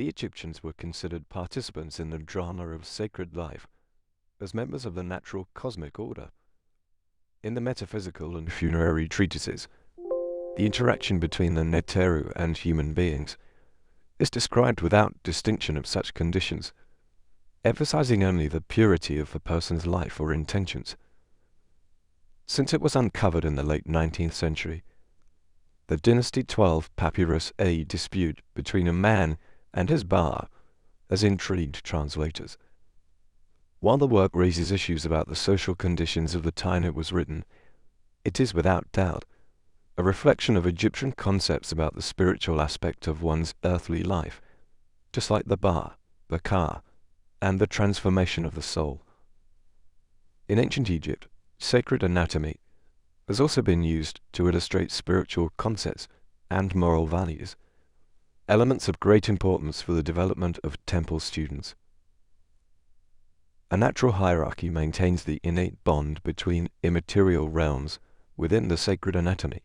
The Egyptians were considered participants in the drama of sacred life as members of the natural cosmic order. In the metaphysical and funerary treatises, the interaction between the Neteru and human beings is described without distinction of such conditions, emphasizing only the purity of the person's life or intentions. Since it was uncovered in the late 19th century, the Dynasty 12 Papyrus A dispute between a man and his bar has intrigued translators. While the work raises issues about the social conditions of the time it was written, it is without doubt a reflection of Egyptian concepts about the spiritual aspect of one's earthly life, just like the bar, the ka, and the transformation of the soul. In ancient Egypt, sacred anatomy has also been used to illustrate spiritual concepts and moral values, elements of great importance for the development of temple students. A natural hierarchy maintains the innate bond between immaterial realms within the sacred anatomy.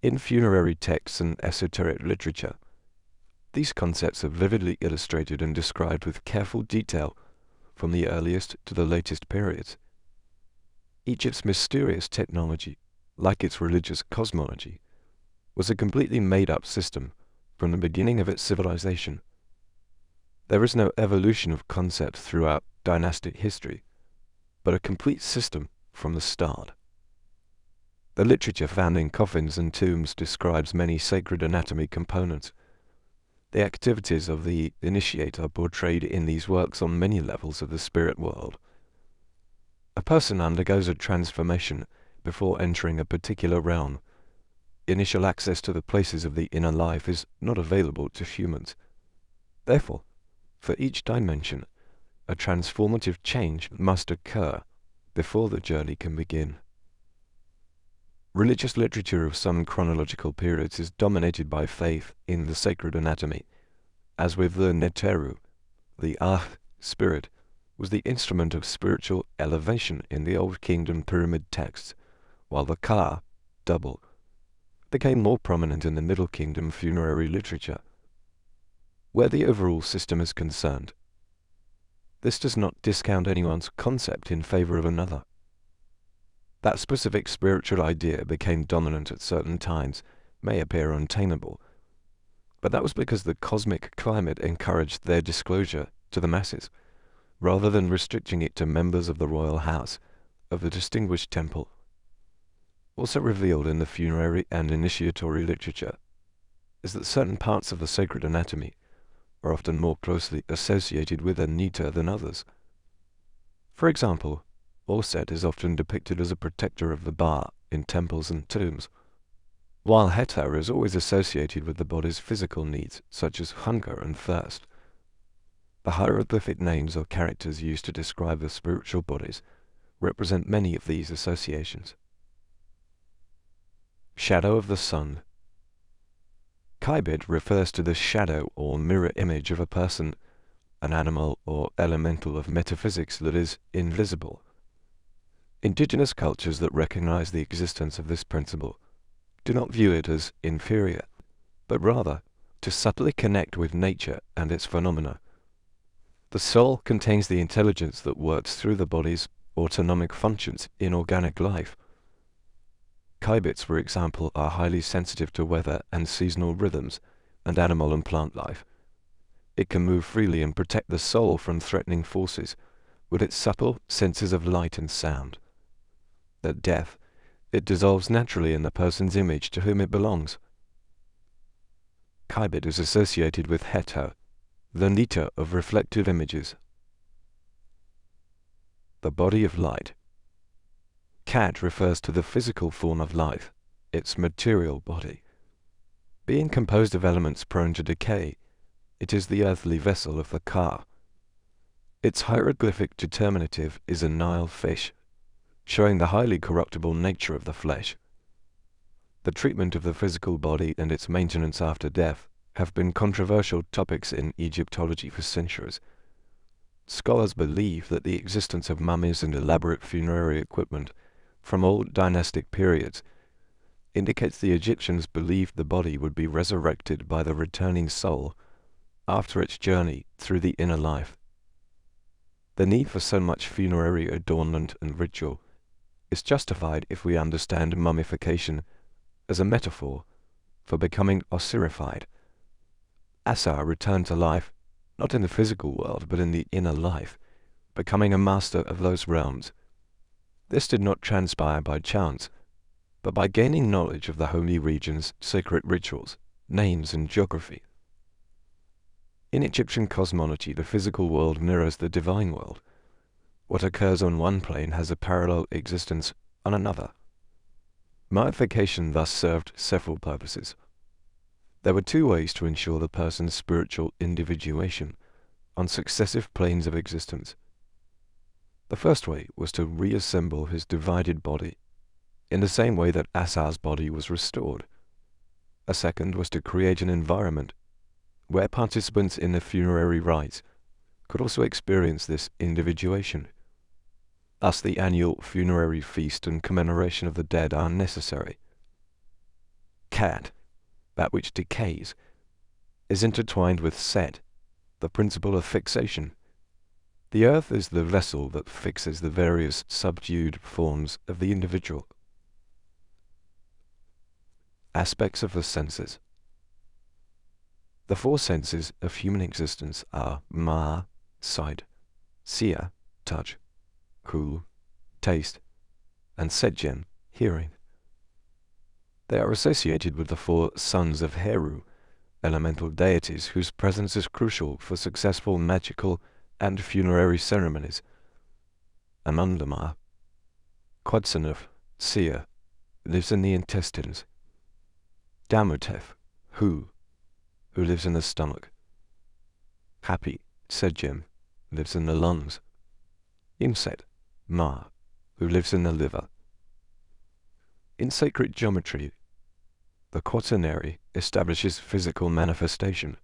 In funerary texts and esoteric literature, these concepts are vividly illustrated and described with careful detail from the earliest to the latest periods. Egypt's mysterious technology, like its religious cosmology, was a completely made-up system from the beginning of its civilization. There is no evolution of concept throughout dynastic history, but a complete system from the start. The literature found in coffins and tombs describes many sacred anatomy components. The activities of the initiate are portrayed in these works on many levels of the spirit world. A person undergoes a transformation before entering a particular realm. Initial access to the places of the inner life is not available to humans. Therefore, for each dimension, a transformative change must occur before the journey can begin. Religious literature of some chronological periods is dominated by faith in the sacred anatomy. As with the Neteru, the spirit was the instrument of spiritual elevation in the Old Kingdom pyramid texts, while the Ka, double, became more prominent in the Middle Kingdom funerary literature. Where the overall system is concerned, this does not discount anyone's concept in favor of another. That specific spiritual idea became dominant at certain times may appear untenable, but that was because the cosmic climate encouraged their disclosure to the masses, rather than restricting it to members of the royal house of the distinguished temple. Also revealed in the funerary and initiatory literature is that certain parts of the sacred anatomy are often more closely associated with Anita than others. For example, Orset is often depicted as a protector of the Ba in temples and tombs, while Hetar is always associated with the body's physical needs, such as hunger and thirst. The hieroglyphic names or characters used to describe the spiritual bodies represent many of these associations. Shadow of the sun. Kybit refers to the shadow or mirror image of a person, an animal or elemental of metaphysics that is invisible. Indigenous cultures that recognize the existence of this principle do not view it as inferior, but rather to subtly connect with nature and its phenomena. The soul contains the intelligence that works through the body's autonomic functions in organic life. Kybits, for example, are highly sensitive to weather and seasonal rhythms and animal and plant life. It can move freely and protect the soul from threatening forces with its supple senses of light and sound. At death, it dissolves naturally in the person's image to whom it belongs. Kybit is associated with Hetar, the Nita of reflective images. The body of light. Kat refers to the physical form of life, its material body. Being composed of elements prone to decay, it is the earthly vessel of the Ka. Its hieroglyphic determinative is a Nile fish, showing the highly corruptible nature of the flesh. The treatment of the physical body and its maintenance after death have been controversial topics in Egyptology for centuries. Scholars believe that the existence of mummies and elaborate funerary equipment from old dynastic periods indicates the Egyptians believed the body would be resurrected by the returning soul after its journey through the inner life. The need for so much funerary adornment and ritual is justified if we understand mummification as a metaphor for becoming ossirified. Asar returned to life, not in the physical world, but in the inner life, becoming a master of those realms. This did not transpire by chance, but by gaining knowledge of the holy region's sacred rituals, names, and geography. In Egyptian cosmology, the physical world mirrors the divine world. What occurs on one plane has a parallel existence on another. Mummification thus served several purposes. There were two ways to ensure the person's spiritual individuation on successive planes of existence. The first way was to reassemble his divided body, in the same way that Asar's body was restored. A second was to create an environment where participants in the funerary rites could also experience this individuation. Thus the annual funerary feast and commemoration of the dead are necessary. Kat, that which decays, is intertwined with Set, the principle of fixation. The earth is the vessel that fixes the various subdued forms of the individual. Aspects of the senses. The four senses of human existence are Ma, sight, Sia, touch, Hu, taste, and Sedjen, hearing. They are associated with the four sons of Heru, elemental deities whose presence is crucial for successful magical and funerary ceremonies. Amundama, Quodsanuf, Sia, lives in the intestines. Damutef, who lives in the stomach. Happy, Sedjem, lives in the lungs. Imset, Ma, who lives in the liver. In sacred geometry, the quaternary establishes physical manifestation.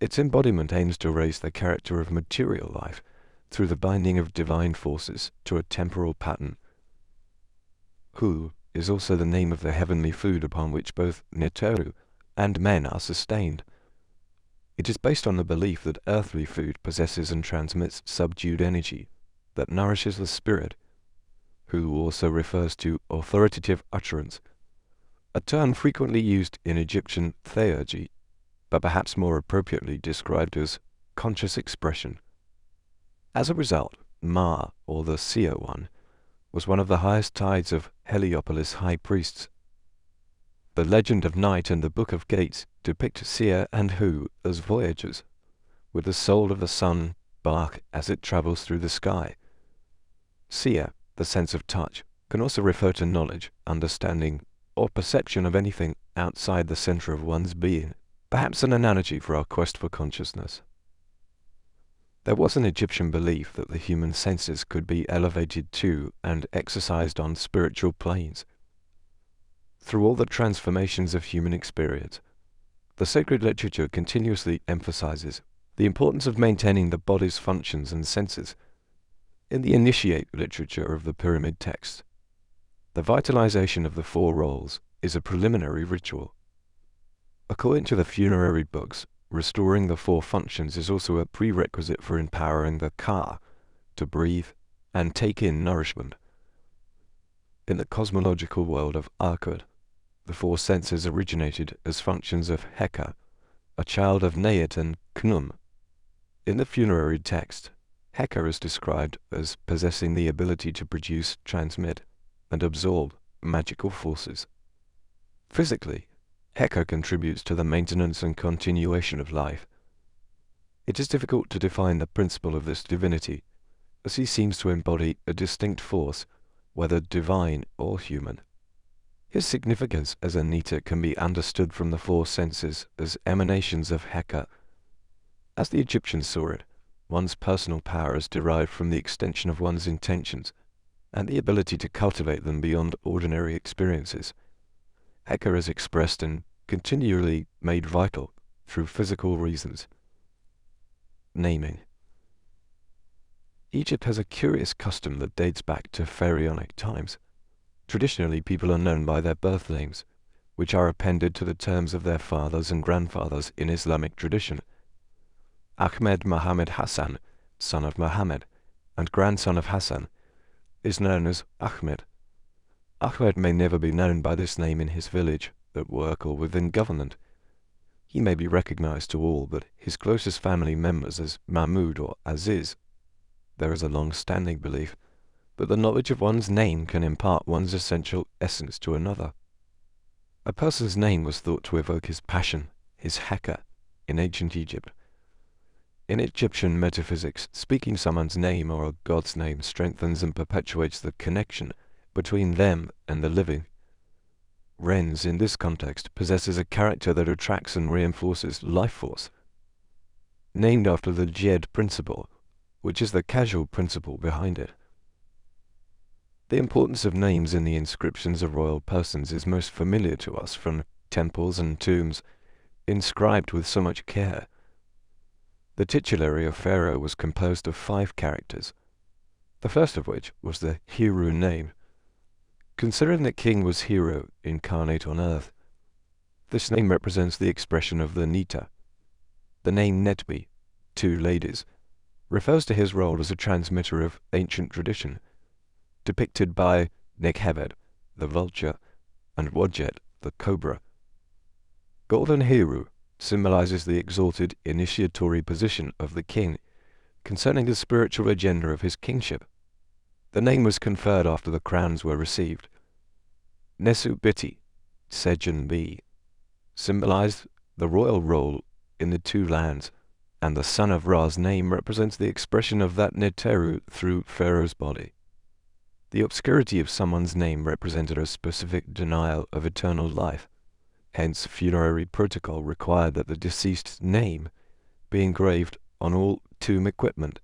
Its embodiment aims to raise the character of material life through the binding of divine forces to a temporal pattern. Hu is also the name of the heavenly food upon which both Neteru and men are sustained. It is based on the belief that earthly food possesses and transmits subdued energy that nourishes the spirit. Hu also refers to authoritative utterance, a term frequently used in Egyptian theurgy, but perhaps more appropriately described as conscious expression. As a result, Ma, or the Seer One, was one of the highest tides of Heliopolis high priests. The legend of Night and the Book of Gates depict Seer and Hu as voyagers, with the soul of the sun bark as it travels through the sky. Seer, the sense of touch, can also refer to knowledge, understanding, or perception of anything outside the center of one's being, perhaps an analogy for our quest for consciousness. There was an Egyptian belief that the human senses could be elevated to and exercised on spiritual planes. Through all the transformations of human experience, the sacred literature continuously emphasizes the importance of maintaining the body's functions and senses. In the initiate literature of the pyramid texts, the vitalization of the four roles is a preliminary ritual. According to the funerary books, restoring the four functions is also a prerequisite for empowering the Ka to breathe and take in nourishment. In the cosmological world of Akkad, the four senses originated as functions of Heka, a child of Neit and Knum. In the funerary text, Heka is described as possessing the ability to produce, transmit, and absorb magical forces. Physically, Heka contributes to the maintenance and continuation of life. It is difficult to define the principle of this divinity, as he seems to embody a distinct force, whether divine or human. His significance as a Nita can be understood from the four senses as emanations of Heka. As the Egyptians saw it, one's personal power is derived from the extension of one's intentions and the ability to cultivate them beyond ordinary experiences. Heka is expressed and continually made vital through physical reasons. Naming. Egypt has a curious custom that dates back to pharaonic times. Traditionally, people are known by their birth names, which are appended to the terms of their fathers and grandfathers in Islamic tradition. Ahmed Muhammad Hassan, son of Muhammad, and grandson of Hassan, is known as Ahmed. Ahmed may never be known by this name in his village, at work, or within government. He may be recognized to all but his closest family members as Mahmud or Aziz. There is a long-standing belief that the knowledge of one's name can impart one's essential essence to another. A person's name was thought to evoke his passion, his haka, in ancient Egypt. In Egyptian metaphysics, speaking someone's name or a god's name strengthens and perpetuates the connection between them and the living. Rens, in this context, possesses a character that attracts and reinforces life force. Named after the Jed principle, which is the causal principle behind it. The importance of names in the inscriptions of royal persons is most familiar to us from temples and tombs, inscribed with so much care. The titulary of Pharaoh was composed of 5 characters, the first of which was the Hiru name. Considering that King was Hero incarnate on earth, this name represents the expression of the Nita. The name Netbi, 2 ladies, refers to his role as a transmitter of ancient tradition, depicted by Nekhebed, the vulture, and Wadjet, the cobra. Golden Hiru symbolizes the exalted initiatory position of the king concerning the spiritual agenda of his kingship. The name was conferred after the crowns were received. Nesu Biti, Sejan B, symbolized the royal role in the 2 lands, and the son of Ra's name represents the expression of that Neteru through Pharaoh's body. The obscurity of someone's name represented a specific denial of eternal life. Hence, funerary protocol required that the deceased's name be engraved on all tomb equipment,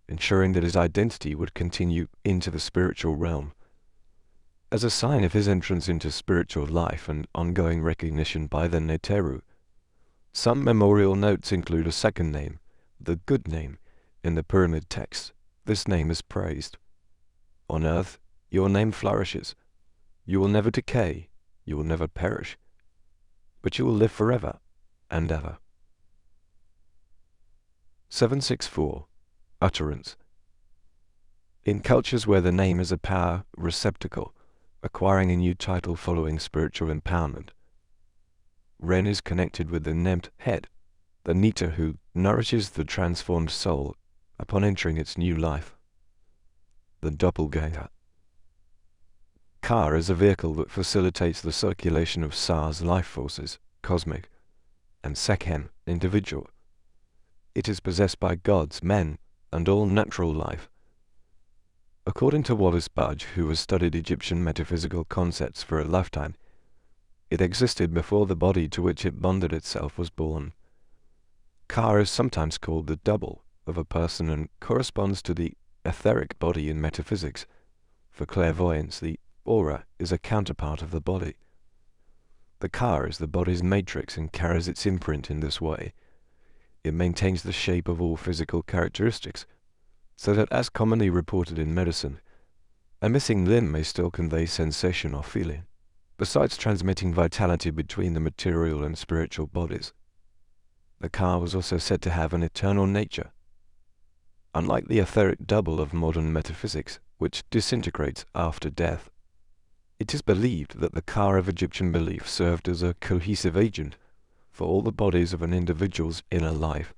ensuring that his identity would continue into the spiritual realm. As a sign of his entrance into spiritual life and ongoing recognition by the Neteru, some memorial notes include a second name, the good name, in the pyramid text. This name is praised. On earth, your name flourishes. You will never decay, you will never perish, but you will live forever and ever. 764. Utterance. In cultures where the name is a power receptacle, acquiring a new title following spiritual empowerment, Ren is connected with the Nemt head, the Nita who nourishes the transformed soul upon entering its new life. The doppelganger. Ka is a vehicle that facilitates the circulation of Sa's life forces, cosmic, and Sekhem, individual. It is possessed by gods, men, and all natural life. According to Wallace Budge, who has studied Egyptian metaphysical concepts for a lifetime, it existed before the body to which it bonded itself was born. Ka is sometimes called the double of a person and corresponds to the etheric body in metaphysics. For clairvoyance, the aura is a counterpart of the body. The Ka is the body's matrix and carries its imprint in this way. It maintains the shape of all physical characteristics, so that, as commonly reported in medicine, a missing limb may still convey sensation or feeling, besides transmitting vitality between the material and spiritual bodies. The Ka was also said to have an eternal nature. Unlike the etheric double of modern metaphysics, which disintegrates after death, it is believed that the Ka of Egyptian belief served as a cohesive agent for all the bodies of an individual's inner life,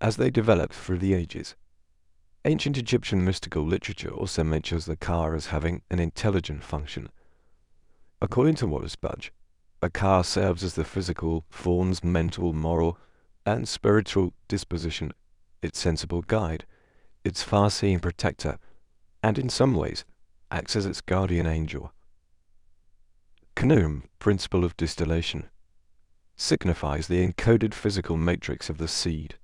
as they developed through the ages. Ancient Egyptian mystical literature also mentions the Ka as having an intelligent function. According to Wallace Budge, a Ka serves as the physical form's mental, moral, and spiritual disposition, its sensible guide, its far-seeing protector, and in some ways acts as its guardian angel. Khnum, principle of distillation, signifies the encoded physical matrix of the seed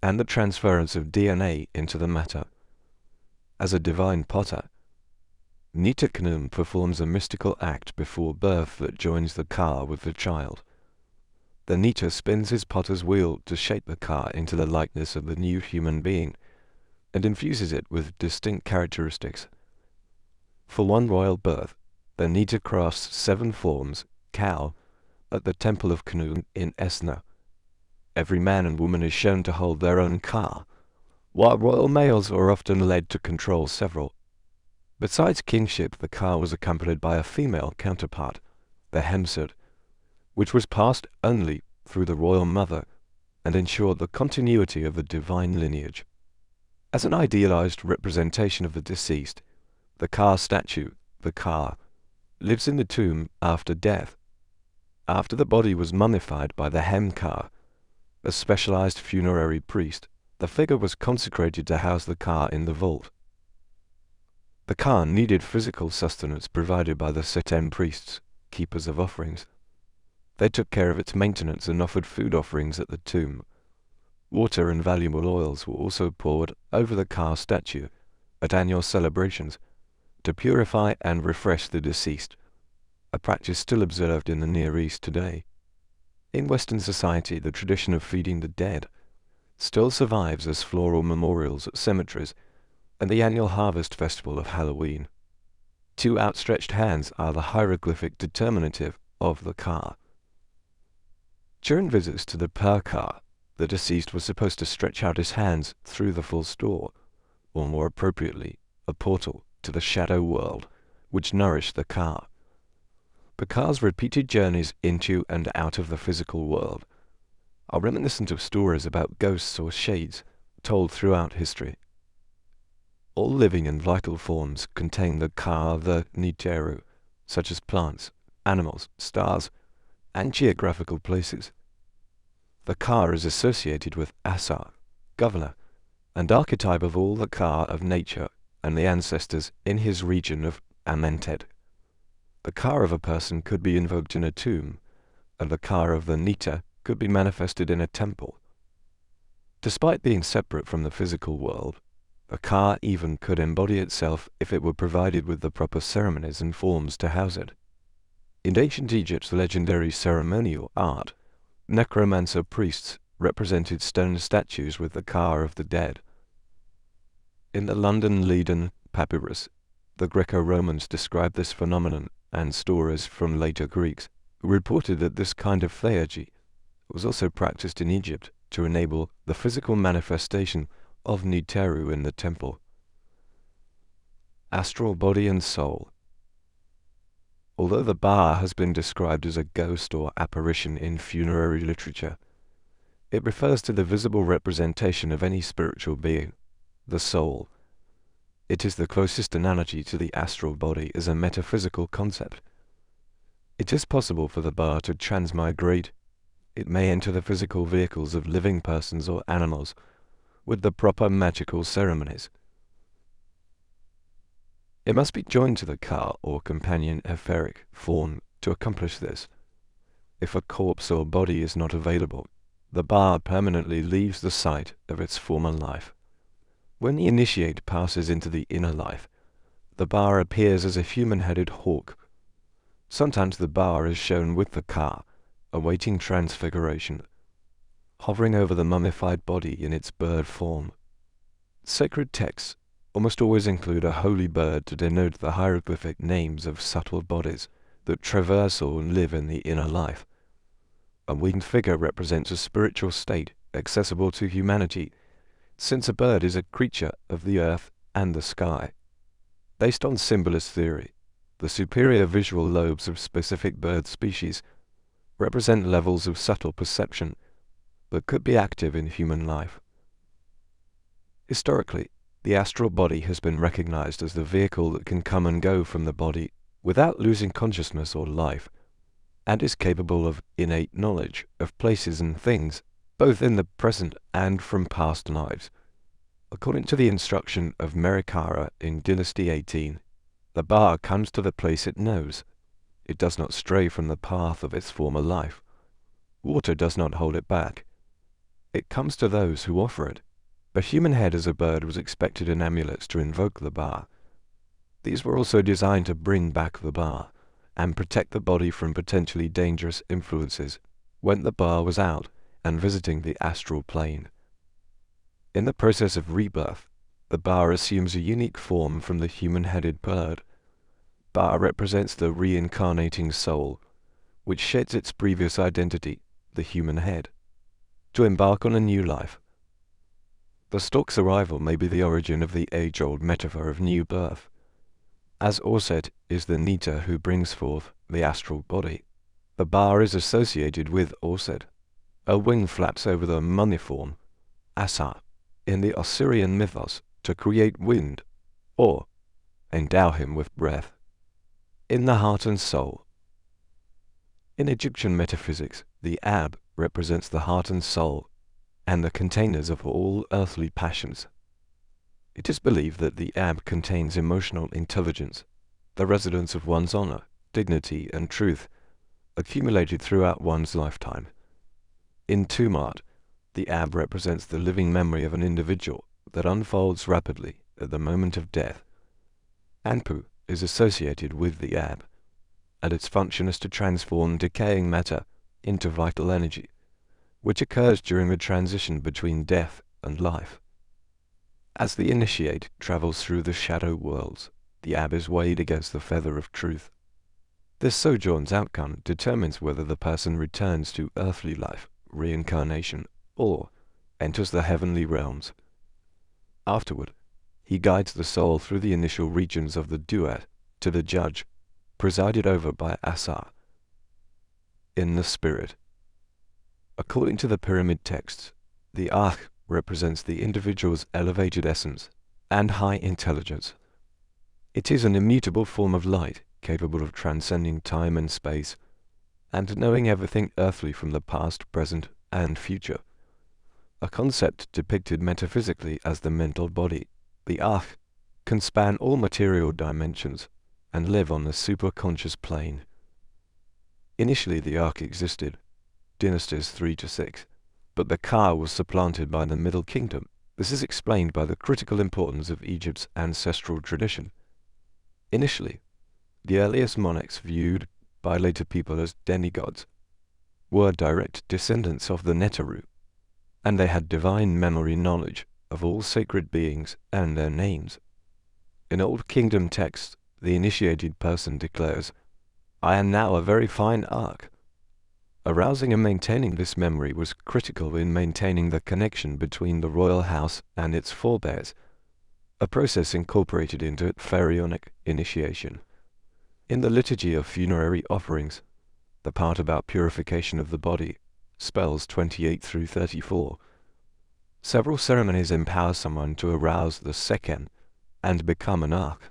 and the transference of DNA into the matter. As a divine potter, Nita Khnum performs a mystical act before birth that joins the Ka with the child. The Nita spins his potter's wheel to shape the Ka into the likeness of the new human being, and infuses it with distinct characteristics. For one royal birth, the Nita crafts 7 forms: cow, at the Temple of Canoe in Esna. Every man and woman is shown to hold their own car, while royal males are often led to control several. Besides kingship, the car was accompanied by a female counterpart, the hemsud, which was passed only through the royal mother and ensured the continuity of the divine lineage. As an idealized representation of the deceased, the car statue, the car, lives in the tomb after death. After the body was mummified by the hemkar, a specialized funerary priest, the figure was consecrated to house the car in the vault. The car needed physical sustenance provided by the setem priests, keepers of offerings. They took care of its maintenance and offered food offerings at the tomb. Water and valuable oils were also poured over the car statue at annual celebrations to purify and refresh the deceased, a practice still observed in the Near East today. In Western society, the tradition of feeding the dead still survives as floral memorials at cemeteries and the annual harvest festival of Halloween. Two outstretched hands are the hieroglyphic determinative of the car. During visits to the Parkar, the deceased was supposed to stretch out his hands through the false door, or more appropriately, a portal to the shadow world, which nourished the car. The car's repeated journeys into and out of the physical world are reminiscent of stories about ghosts or shades told throughout history. All living and vital forms contain the car, the niteru, such as plants, animals, stars, and geographical places. The car is associated with Asar, governor, and archetype of all the car of nature and the ancestors in his region of Amented. The car of a person could be invoked in a tomb, and the car of the Nita could be manifested in a temple. Despite being separate from the physical world, a car even could embody itself if it were provided with the proper ceremonies and forms to house it. In ancient Egypt's legendary ceremonial art, necromancer priests represented stone statues with the car of the dead. In the London Leiden papyrus, the Greco-Romans described this phenomenon, and stories from later Greeks reported that this kind of theurgy was also practiced in Egypt to enable the physical manifestation of Niteru in the temple. Astral body and soul. Although the Ba has been described as a ghost or apparition in funerary literature, it refers to the visible representation of any spiritual being, the soul. It is the closest analogy to the astral body as a metaphysical concept. It is possible for the Ba to transmigrate. It may enter the physical vehicles of living persons or animals with the proper magical ceremonies. It must be joined to the car or companion etheric form to accomplish this. If a corpse or body is not available, the Ba permanently leaves the site of its former life. When the initiate passes into the inner life, the Ba appears as a human-headed hawk. Sometimes the Ba is shown with the car, awaiting transfiguration, hovering over the mummified body in its bird form. Sacred texts almost always include a holy bird to denote the hieroglyphic names of subtle bodies that traverse or live in the inner life. A winged figure represents a spiritual state accessible to humanity, since a bird is a creature of the earth and the sky. Based on symbolist theory, the superior visual lobes of specific bird species represent levels of subtle perception that could be active in human life. Historically, the astral body has been recognized as the vehicle that can come and go from the body without losing consciousness or life, and is capable of innate knowledge of places and things, both in the present and from past lives. According to the instruction of Merikara in Dynasty 18, the Ba comes to the place it knows. It does not stray from the path of its former life. Water does not hold it back. It comes to those who offer it. A human head as a bird was expected in amulets to invoke the Ba. These were also designed to bring back the Ba and protect the body from potentially dangerous influences when the Ba was out and visiting the astral plane. In the process of rebirth, the Ba assumes a unique form from the human-headed bird. Ba represents the reincarnating soul, which sheds its previous identity, the human head, to embark on a new life. The stork's arrival may be the origin of the age-old metaphor of new birth, as Auset is the Nita who brings forth the astral body. The bar is associated with Auset. A wing flaps over the muniform, Asa, in the Osirian mythos to create wind, or endow him with breath. In the heart and soul. In Egyptian metaphysics, the Ab represents the heart and soul, and the containers of all earthly passions. It is believed that the Ab contains emotional intelligence, the residence of one's honor, dignity, and truth, accumulated throughout one's lifetime. In Tumat, the Ab represents the living memory of an individual that unfolds rapidly at the moment of death. Anpu is associated with the Ab, and its function is to transform decaying matter into vital energy, which occurs during the transition between death and life. As the initiate travels through the shadow worlds, the Ab is weighed against the feather of truth. This sojourn's outcome determines whether the person returns to earthly life, reincarnation, or enters the heavenly realms. Afterward, he guides the soul through the initial regions of the Duat to the judge, presided over by Asa, in the spirit. According to the pyramid texts, the Akh represents the individual's elevated essence and high intelligence. It is an immutable form of light, capable of transcending time and space, and knowing everything earthly from the past, present, and future. A concept depicted metaphysically as the mental body, the Akh can span all material dimensions and live on the superconscious plane. Initially the Akh existed, dynasties 3 to 6, but the Ka was supplanted by the Middle Kingdom. This is explained by the critical importance of Egypt's ancestral tradition. Initially, the earliest monarchs, viewed by later people as demigods, were direct descendants of the Neteru, and they had divine memory knowledge of all sacred beings and their names. In Old Kingdom texts, the initiated person declares, "I am now a very fine Akh." Arousing and maintaining this memory was critical in maintaining the connection between the royal house and its forebears, a process incorporated into pharaonic initiation. In the liturgy of funerary offerings, the part about purification of the body, spells 28 through 34, several ceremonies empower someone to arouse the Sekhen and become an Akh.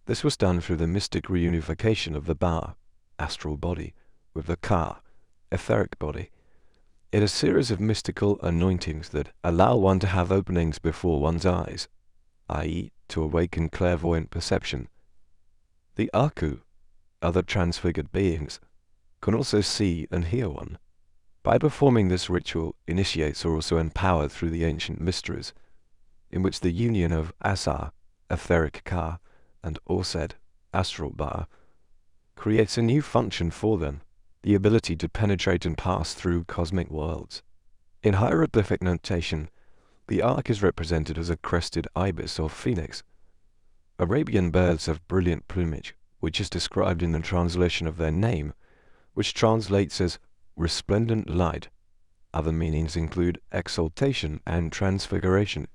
This was done through the mystic reunification of the Ba, astral body, with the Ka, etheric body, in a series of mystical anointings that allow one to have openings before one's eyes, i.e., to awaken clairvoyant perception. The Aku, other transfigured beings, can also see and hear one. By performing this ritual, initiates are also empowered through the ancient mysteries, in which the union of Asa, etheric Ka, and Auset, astral Ba, creates a new function for them, the ability to penetrate and pass through cosmic worlds. In hieroglyphic notation, the Ark is represented as a crested ibis or phoenix. Arabian birds have brilliant plumage, which is described in the translation of their name, which translates as resplendent light. Other meanings include exaltation and transfiguration,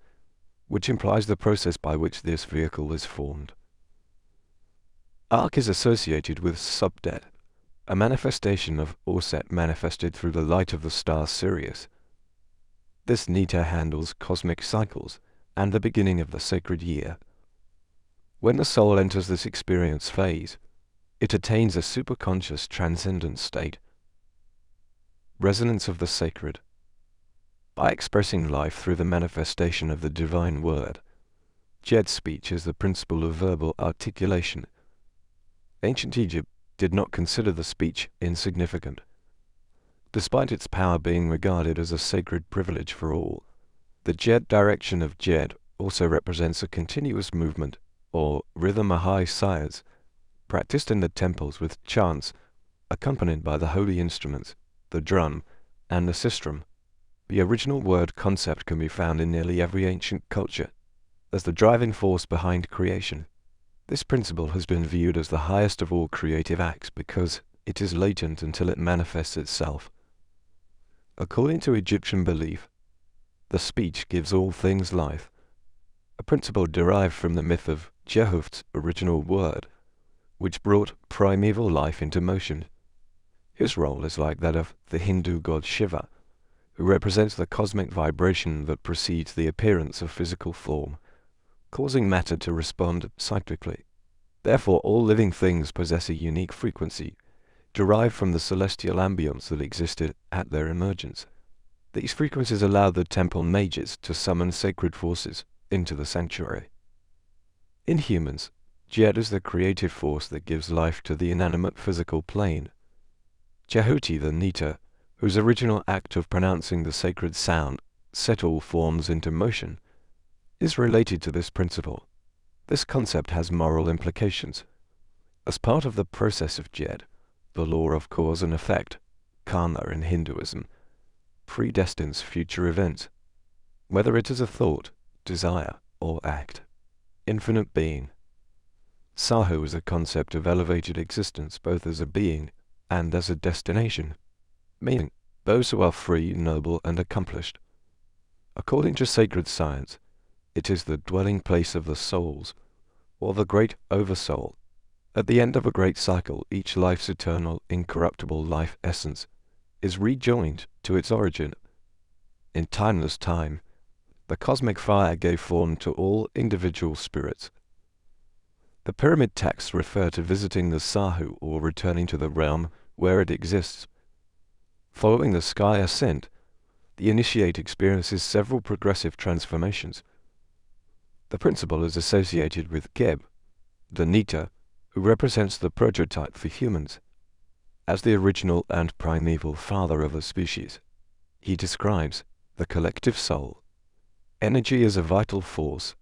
which implies the process by which this vehicle is formed. Ark is associated with Subdet, a manifestation of Auset manifested through the light of the star Sirius. This Nita handles cosmic cycles and the beginning of the sacred year. When the soul enters this experience phase, it attains a superconscious transcendent state. Resonance of the sacred. By expressing life through the manifestation of the divine word, Djed speech is the principle of verbal articulation. Ancient Egypt did not consider the speech insignificant. Despite its power being regarded as a sacred privilege for all, the Djed direction of Djed also represents a continuous movement, or rhythm ahai sayas, practiced in the temples with chants, accompanied by the holy instruments, the drum, and the sistrum. The original word concept can be found in nearly every ancient culture as the driving force behind creation. This principle has been viewed as the highest of all creative acts because it is latent until it manifests itself. According to Egyptian belief, the speech gives all things life, a principle derived from the myth of Jehovah's original word, which brought primeval life into motion. His role is like that of the Hindu god Shiva, who represents the cosmic vibration that precedes the appearance of physical form, causing matter to respond cyclically. Therefore, all living things possess a unique frequency, derived from the celestial ambience that existed at their emergence. These frequencies allow the temple mages to summon sacred forces into the sanctuary. In humans, Jed is the creative force that gives life to the inanimate physical plane. Jehuti, the Nita, whose original act of pronouncing the sacred sound set all forms into motion, is related to this principle. This concept has moral implications. As part of the process of Jed, the law of cause and effect, karma in Hinduism, predestines future events, whether it is a thought, desire, or act. Infinite being. Sahu is a concept of elevated existence both as a being and as a destination, meaning those who are free, noble, and accomplished. According to sacred science, it is the dwelling place of the souls, or the great oversoul. At the end of a great cycle, each life's eternal, incorruptible life essence is rejoined to its origin. In timeless time, the cosmic fire gave form to all individual spirits. The pyramid texts refer to visiting the Sahu or returning to the realm where it exists. Following the sky ascent, the initiate experiences several progressive transformations. The principle is associated with Geb, the Nita, who represents the prototype for humans. As the original and primeval father of a species, he describes the collective soul. Energy is a vital force.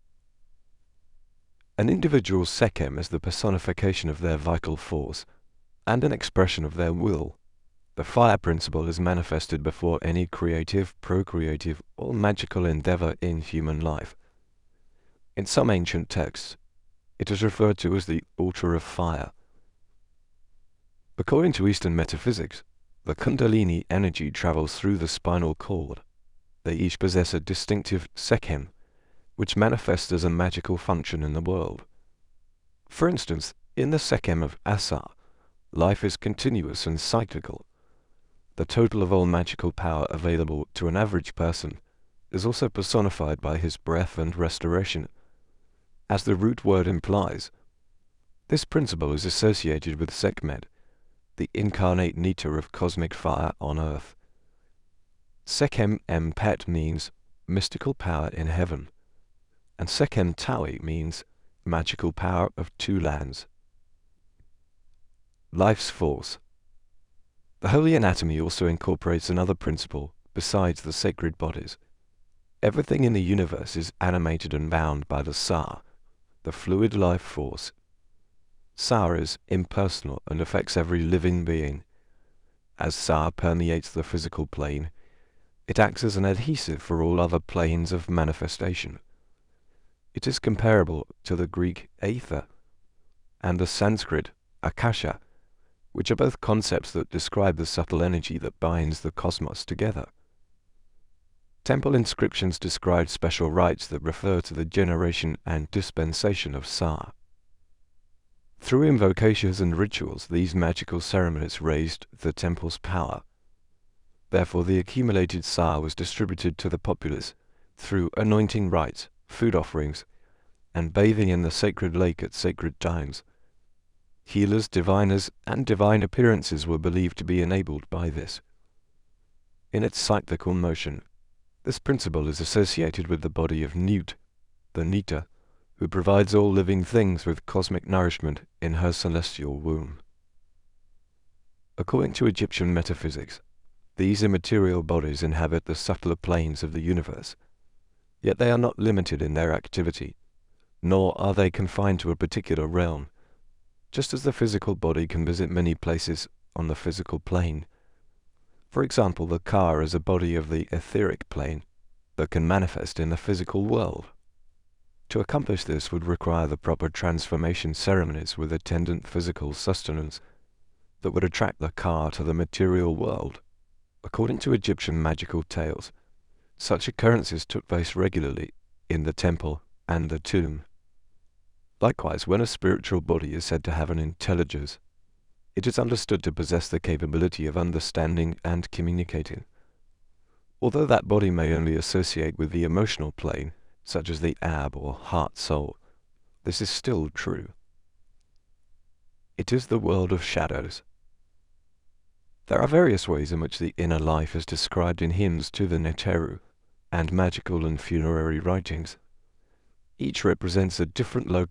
An individual's Sekhem is the personification of their vital force and an expression of their will. The fire principle is manifested before any creative, procreative, or magical endeavor in human life. In some ancient texts, it is referred to as the altar of fire. According to Eastern metaphysics, the Kundalini energy travels through the spinal cord. They each possess a distinctive Sekhem, which manifests as a magical function in the world. For instance, in the Sekhem of Asa, life is continuous and cyclical. The total of all magical power available to an average person is also personified by his breath and restoration. As the root word implies, this principle is associated with Sekhmet, the incarnate Nita of cosmic fire on earth. Sekhem Empet means mystical power in heaven, and Sekhem Tawi means magical power of two lands. Life's force. The holy anatomy also incorporates another principle besides the sacred bodies. Everything in the universe is animated and bound by the Sa, the fluid life force. Sa is impersonal and affects every living being. As Sa permeates the physical plane, it acts as an adhesive for all other planes of manifestation. It is comparable to the Greek aether and the Sanskrit akasha, which are both concepts that describe the subtle energy that binds the cosmos together. Temple inscriptions describe special rites that refer to the generation and dispensation of Sa. Through invocations and rituals, these magical ceremonies raised the temple's power. Therefore, the accumulated Sa was distributed to the populace through anointing rites, food offerings, and bathing in the sacred lake at sacred times. Healers, diviners, and divine appearances were believed to be enabled by this. In its cyclical motion, this principle is associated with the body of Nut, the Nita, who provides all living things with cosmic nourishment in her celestial womb. According to Egyptian metaphysics, these immaterial bodies inhabit the subtler planes of the universe, yet they are not limited in their activity, nor are they confined to a particular realm. Just as the physical body can visit many places on the physical plane. For example, the car is a body of the etheric plane that can manifest in the physical world. To accomplish this would require the proper transformation ceremonies with attendant physical sustenance. that would attract the car to the material world. According to Egyptian magical tales, such occurrences took place regularly in the temple and the tomb. Likewise, when a spiritual body is said to have an intelligence, it is understood to possess the capability of understanding and communicating. Although that body may only associate with the emotional plane, such as the ab or heart-soul, this is still true. It is the world of shadows. There are various ways in which the inner life is described in hymns to the Neteru and magical and funerary writings. Each represents a different location